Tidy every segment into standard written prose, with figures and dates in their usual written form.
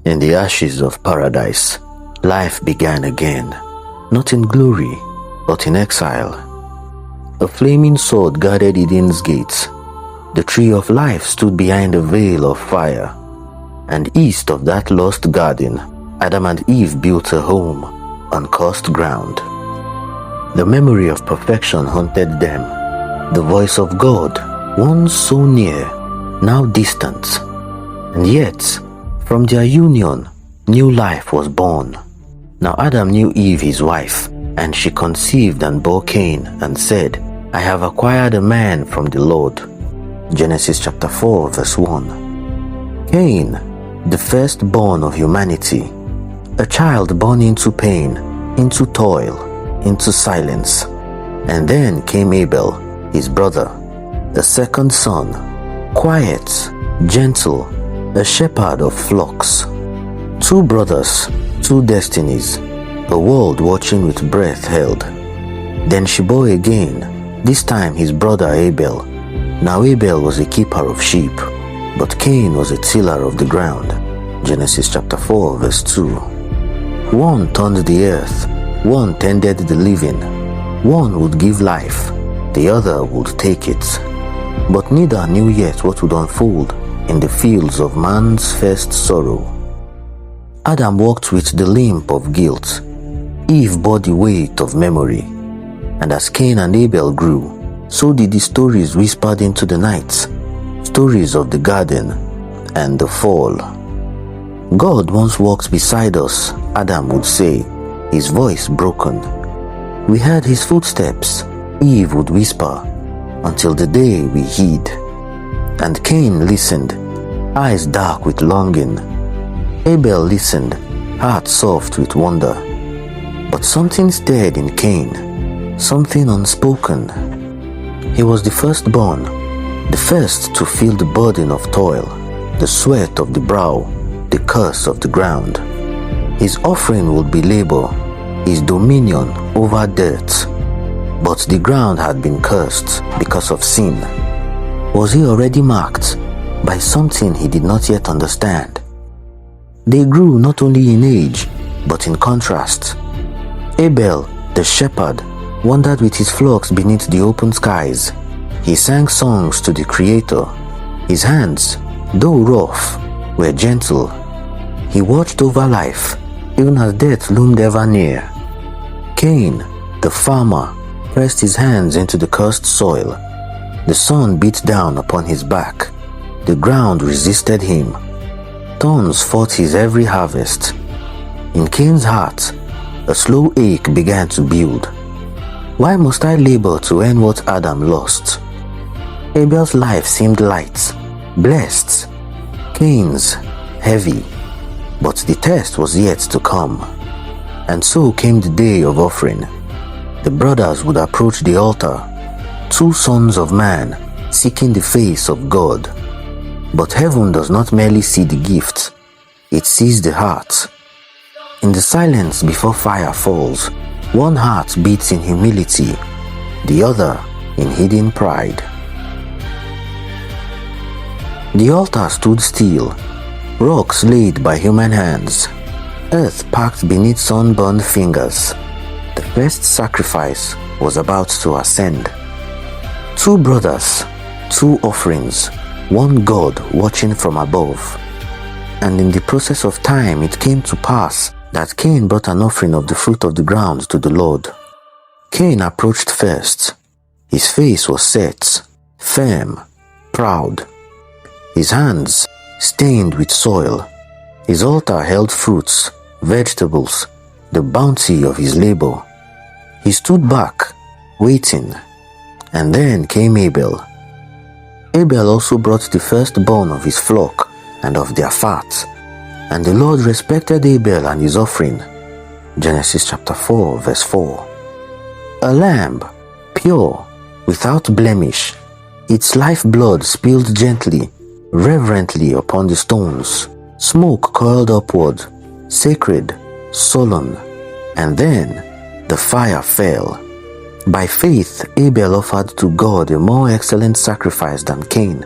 In the ashes of paradise, life began again, not in glory, but in exile. A flaming sword guarded Eden's gates. The tree of life stood behind a veil of fire, and east of that lost garden, Adam and Eve built a home on cursed ground. The memory of perfection haunted them, the voice of God, once so near, now distant. And yet, from their union, new life was born. Now Adam knew Eve his wife, and she conceived and bore Cain, and said, I have acquired a man from the Lord. Genesis chapter 4 verse 1. Cain, the firstborn of humanity, a child born into pain, into toil, into silence. And then came Abel, his brother, a second son, quiet, gentle, a shepherd of flocks. Two brothers, two destinies, a world watching with breath held. Then she bore again, this time his brother Abel. Now Abel was a keeper of sheep, but Cain was a tiller of the ground. Genesis chapter 4 verse 2. One turned the earth, one tended the living. One would give life, the other would take it. But neither knew yet what would unfold in the fields of man's first sorrow. Adam walked with the limp of guilt. Eve bore the weight of memory. And as Cain and Abel grew, so did the stories whispered into the night, stories of the garden and the fall. God once walked beside us, Adam would say, his voice broken. We heard his footsteps, Eve would whisper, until the day we heed. And Cain listened, eyes dark with longing. Abel listened, heart soft with wonder. But something stirred in Cain, something unspoken. He was the firstborn, the first to feel the burden of toil, the sweat of the brow, the curse of the ground. His offering would be labor, his dominion over dirt. But the ground had been cursed because of sin. Was he already marked by something he did not yet understand? They grew not only in age, but in contrast. Abel, the shepherd, wandered with his flocks beneath the open skies. He sang songs to the Creator. His hands, though rough, were gentle. He watched over life, even as death loomed ever near. Cain, the farmer, pressed his hands into the cursed soil. The sun beat down upon his back. The ground resisted him. Thorns fought his every harvest. In Cain's heart, a slow ache began to build. Why must I labor to earn what Adam lost? Abel's life seemed light, blessed. Cain's, heavy. But the test was yet to come. And so came the day of offering. The brothers would approach the altar, two sons of man, seeking the face of God. But heaven does not merely see the gift, it sees the heart. In the silence before fire falls, one heart beats in humility, the other in hidden pride. The altar stood still, rocks laid by human hands, earth packed beneath sunburned fingers. The first sacrifice was about to ascend. Two brothers, two offerings, one God watching from above. And in the process of time it came to pass that Cain brought an offering of the fruit of the ground to the Lord. Cain approached first. His face was set, firm, proud. His hands stained with soil. His altar held fruits, vegetables, the bounty of his labor. He stood back, waiting. And then came Abel. Abel also brought the firstborn of his flock and of their fat. And the Lord respected Abel and his offering. Genesis chapter 4 verse 4. A lamb, pure, without blemish, its lifeblood spilled gently, reverently upon the stones. Smoke curled upward, sacred, solemn. And then the fire fell. By faith Abel offered to God a more excellent sacrifice than Cain,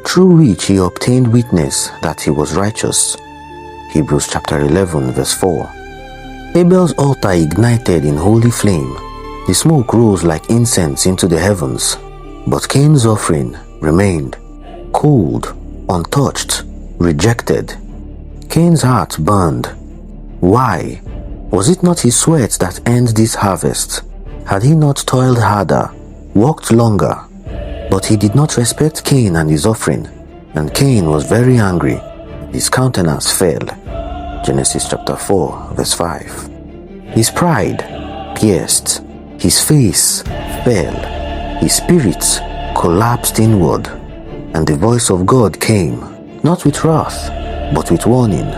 through which he obtained witness that he was righteous. Hebrews chapter 11 verse 4. Abel's altar ignited in holy flame. The smoke rose like incense into the heavens. But Cain's offering remained cold, untouched, rejected. Cain's heart burned. Why? Was it not his sweat that earned this harvest? Had he not toiled harder, worked longer? But he did not respect Cain and his offering, and Cain was very angry. His countenance fell. Genesis chapter 4 verse 5. His pride pierced. His face fell. His spirit collapsed inward. And the voice of God came, not with wrath, but with warning.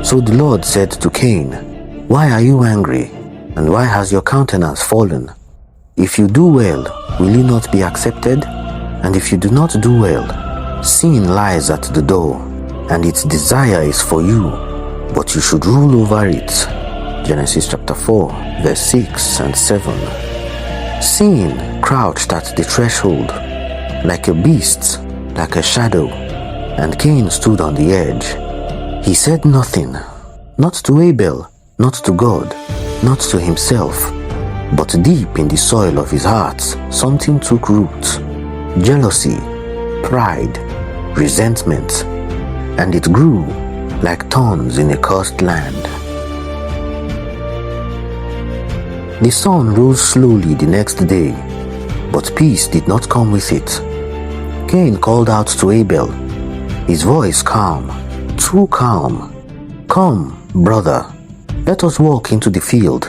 So the Lord said to Cain, "Why are you angry? And why has your countenance fallen? If you do well, will you not be accepted? And if you do not do well, sin lies at the door, and its desire is for you, but you should rule over it." Genesis chapter 4, verse 6 and 7. Sin crouched at the threshold, like a beast, like a shadow, and Cain stood on the edge. He said nothing, not to Abel, not to God, not to himself, but deep in the soil of his heart, something took root. Jealousy, pride, resentment, and it grew like thorns in a cursed land. The sun rose slowly the next day, but peace did not come with it. Cain called out to Abel, his voice calm, too calm. "Come, brother, let us walk into the field."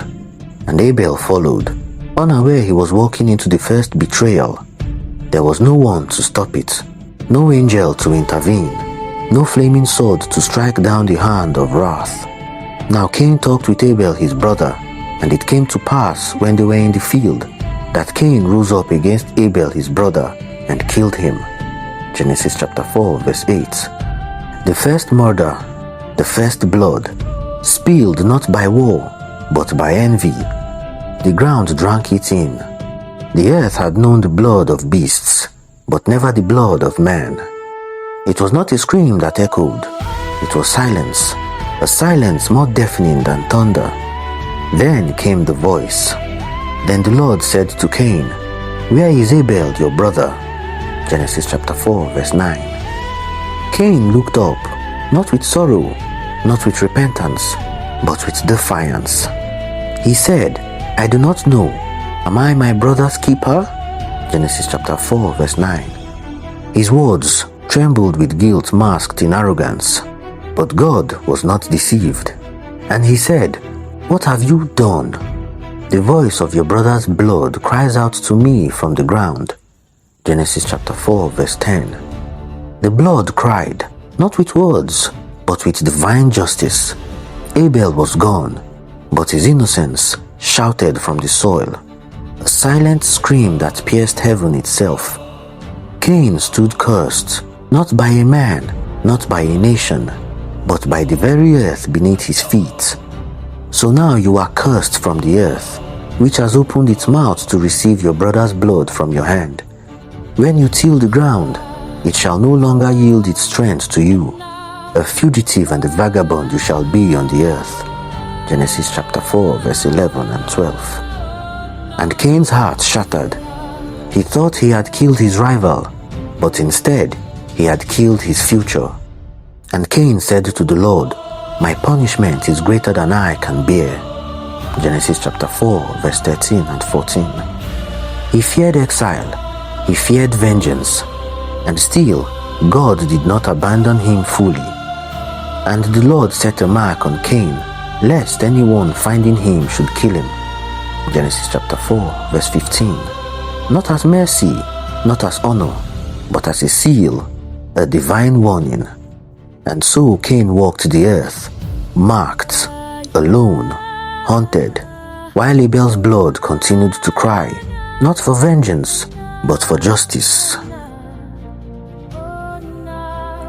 And Abel followed, unaware he was walking into the first betrayal. There was no one to stop it, no angel to intervene, no flaming sword to strike down the hand of wrath. Now Cain talked with Abel his brother, and it came to pass when they were in the field that Cain rose up against Abel his brother and killed him. Genesis chapter 4 verse 8. The first murder, the first blood, spilled not by war, but by envy. The ground drank it in. The earth had known the blood of beasts, but never the blood of man. It was not a scream that echoed, it was silence, a silence more deafening than thunder. Then came the voice. Then the Lord said to Cain, "Where is Abel your brother?" Genesis chapter 4 verse 9. Cain looked up, not with sorrow, not with repentance, but with defiance. He said, "I do not know. Am I my brother's keeper?" Genesis chapter 4 verse 9. His words trembled with guilt masked in arrogance, but God was not deceived. And he said, "What have you done? The voice of your brother's blood cries out to me from the ground." Genesis chapter 4 verse 10. The blood cried, not with words, but with divine justice. Abel was gone, but his innocence shouted from the soil, a silent scream that pierced heaven itself. Cain stood cursed, not by a man, not by a nation, but by the very earth beneath his feet. So now you are cursed from the earth, which has opened its mouth to receive your brother's blood from your hand. When you till the ground, it shall no longer yield its strength to you. A fugitive and a vagabond you shall be on the earth. Genesis chapter 4 verse 11 and 12. And Cain's heart shattered. He thought he had killed his rival, but instead he had killed his future. And Cain said to the Lord, "My punishment is greater than I can bear." Genesis chapter 4 verse 13 and 14. He feared exile, he feared vengeance, and still God did not abandon him fully. And the Lord set a mark on Cain, lest anyone finding him should kill him. Genesis chapter 4 verse 15. Not as mercy, not as honor, but as a seal, a divine warning. And so Cain walked the earth, marked, alone, haunted, while Abel's blood continued to cry, not for vengeance, but for justice.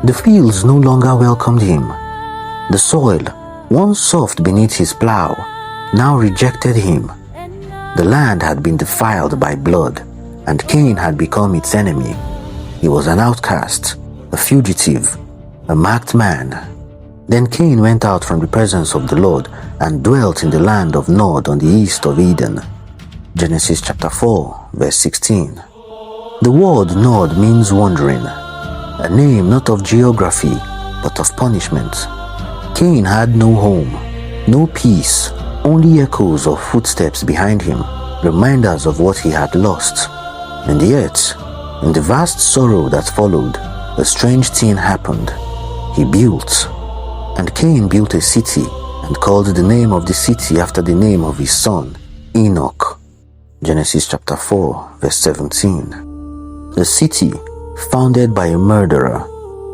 The fields no longer welcomed him. The soil, once soft beneath his plow, now rejected him. The land had been defiled by blood, and Cain had become its enemy. He was an outcast, a fugitive, a marked man. Then Cain went out from the presence of the Lord and dwelt in the land of Nod on the east of Eden. Genesis chapter 4, verse 16. The word Nod means wandering, a name not of geography, but of punishment. Cain had no home, no peace, only echoes of footsteps behind him, reminders of what he had lost. And yet, in the vast sorrow that followed, a strange thing happened. He built. And Cain built a city and called the name of the city after the name of his son, Enoch. Genesis chapter 4, verse 17. A city founded by a murderer,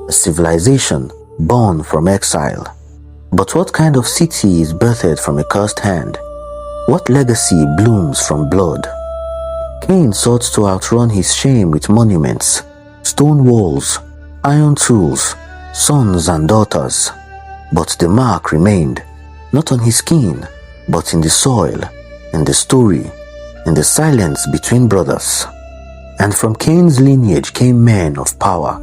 a civilization born from exile. But what kind of city is birthed from a cursed hand? What legacy blooms from blood? Cain sought to outrun his shame with monuments, stone walls, iron tools, sons and daughters. But the mark remained, not on his skin, but in the soil, in the story, in the silence between brothers. And from Cain's lineage came men of power,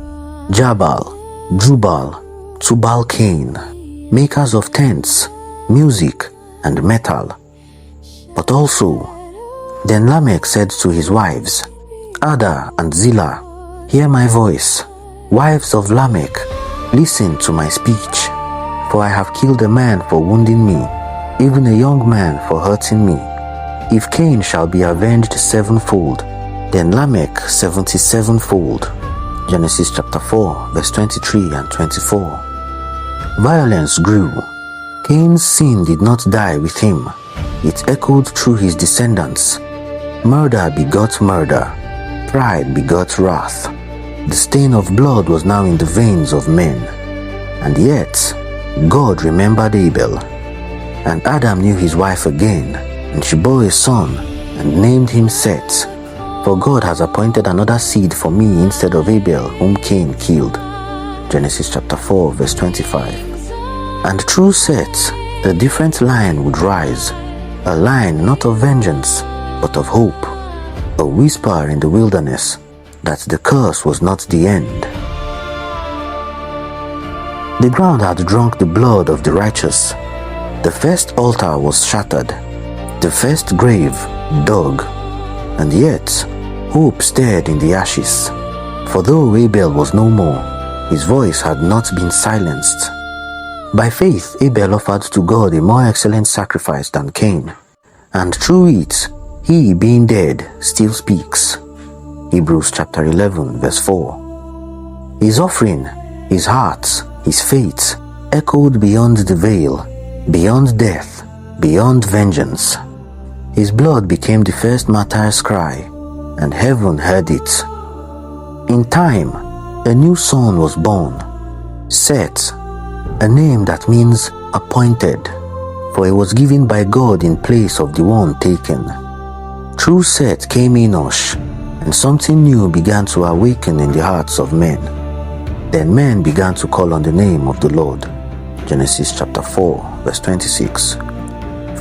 Jabal, Jubal, Tubal-Cain, makers of tents, music, and metal. But also, then Lamech said to his wives, Ada and Zillah, hear my voice. Wives of Lamech, listen to my speech. For I have killed a man for wounding me, even a young man for hurting me. If Cain shall be avenged sevenfold, then Lamech 77-fold. Genesis chapter 4, verse 23 and 24. Violence grew. Cain's sin did not die with him. It echoed through his descendants. Murder begot murder. Pride begot wrath. The stain of blood was now in the veins of men. And yet, God remembered Abel. And Adam knew his wife again, and she bore a son, and named him Seth. For God has appointed another seed for me instead of Abel, whom Cain killed. Genesis chapter 4, verse 25. And through Seth, a different line would rise, a line not of vengeance, but of hope, a whisper in the wilderness that the curse was not the end. The ground had drunk the blood of the righteous. The first altar was shattered, the first grave dug, and yet hope stirred in the ashes. For though Abel was no more, his voice had not been silenced. By faith, Abel offered to God a more excellent sacrifice than Cain, and through it, he, being dead, still speaks. Hebrews chapter 11, verse 4. His offering, his heart, his faith echoed beyond the veil, beyond death, beyond vengeance. His blood became the first martyr's cry, and heaven heard it. In time, a new son was born, Seth, a name that means appointed, for it was given by God in place of the one taken. Through Seth came Enosh, and something new began to awaken in the hearts of men. Then men began to call on the name of the Lord. Genesis chapter 4, verse 26.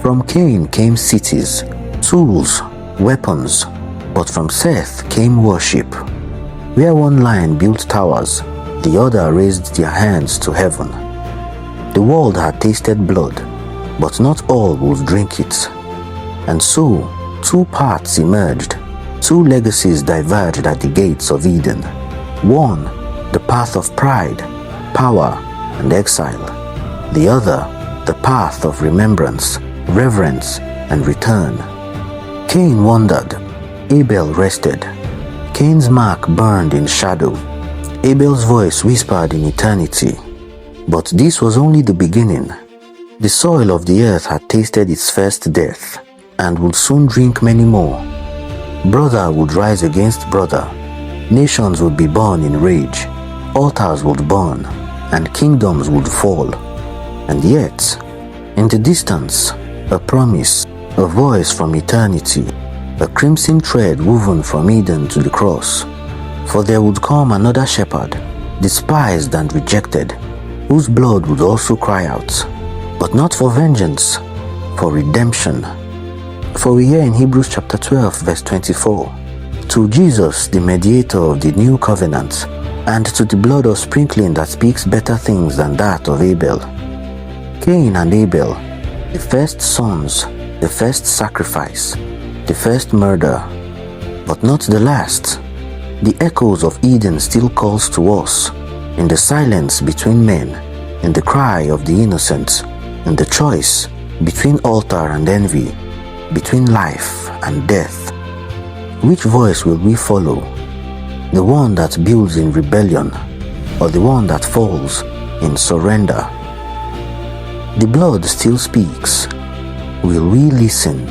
From Cain came cities, tools, weapons, but from Seth came worship. Where one line built towers, the other raised their hands to heaven. The world had tasted blood, but not all would drink it. And so, two paths emerged, two legacies diverged at the gates of Eden. One, the path of pride, power, and exile. The other, the path of remembrance, reverence, and return. Cain wandered. Abel rested. Cain's mark burned in shadow. Abel's voice whispered in eternity. But this was only the beginning. The soil of the earth had tasted its first death, and would soon drink many more. Brother would rise against brother. Nations would be born in rage. Altars would burn, and kingdoms would fall. And yet, in the distance, a promise, a voice from eternity, a crimson thread woven from Eden to the cross. For there would come another shepherd, despised and rejected, whose blood would also cry out, but not for vengeance, for redemption. For we hear in Hebrews chapter 12, verse 24, to Jesus, the mediator of the new covenant, and to the blood of sprinkling that speaks better things than that of Abel. Cain and Abel, the first sons, the first sacrifice, the first murder, but not the last. The echoes of Eden still calls to us, in the silence between men, in the cry of the innocent, in the choice between altar and envy, between life and death. Which voice will we follow? The one that builds in rebellion, or the one that falls in surrender? The blood still speaks. Will we listen?